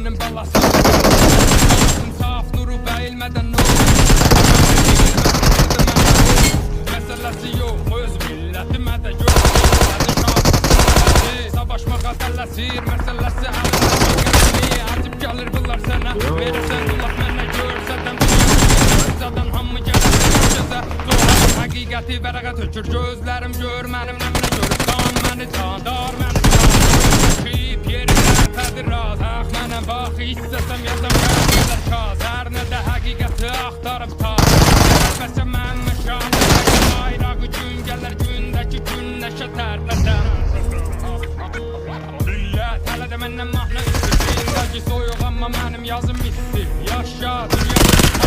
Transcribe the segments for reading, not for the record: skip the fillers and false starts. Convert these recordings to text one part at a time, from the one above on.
Mənim balasım Balasım saf durub əyilmədən nə olur Məsələsi yox öz millətimə də gör Savaşmağa tələsir məsələsi əlləşir Acib gəlir bunlar sənə verirsən qulaq mənə görsədən Zadan hamı gəlir gözə Doğru həqiqəti vərəqə tökür gözlərim gör mənim nəminə görür Can məni candar məni Şip yerində tədir raz Əx mənəm bax istəsəm yazam gəlirlər kaz Hər nədə həqiqəti axtarıb taz Əlbəsə mənmə şanlı Bayrağı gün gələr gündəki günləşə tərlədən Millət hələ də məndən mahnı istəyir soyuq amma mənim yazım bitdi Yaşa dünya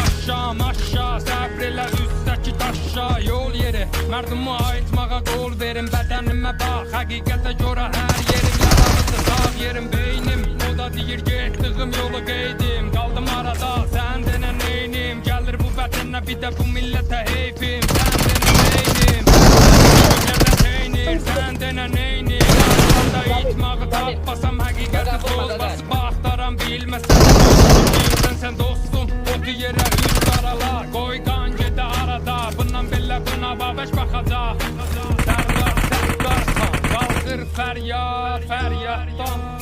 aşağı maşa Səbr elə üstdəki daşa Yol yeri mərdumu ayıtmağa qol verin Bədənimə bax həqiqətə görə hər yerim Yaralıdır sağ yerim beynim O da deyir getdiyim yolu qeydim Qaldım arada sən denə neynim Gəlir bu vətənə bir də bu millətə heyfim Sən denə neynim Sən denə neynim Arada itmağı tapmasam həqiqəti tozbası Baxtaram bilməsən Sən dostum o yerə üst arala Qoy qan gedə arada Bundan belə buna babeş baxacaq Sərdar, sərdarsan Qalxır fəryad, fəryaddan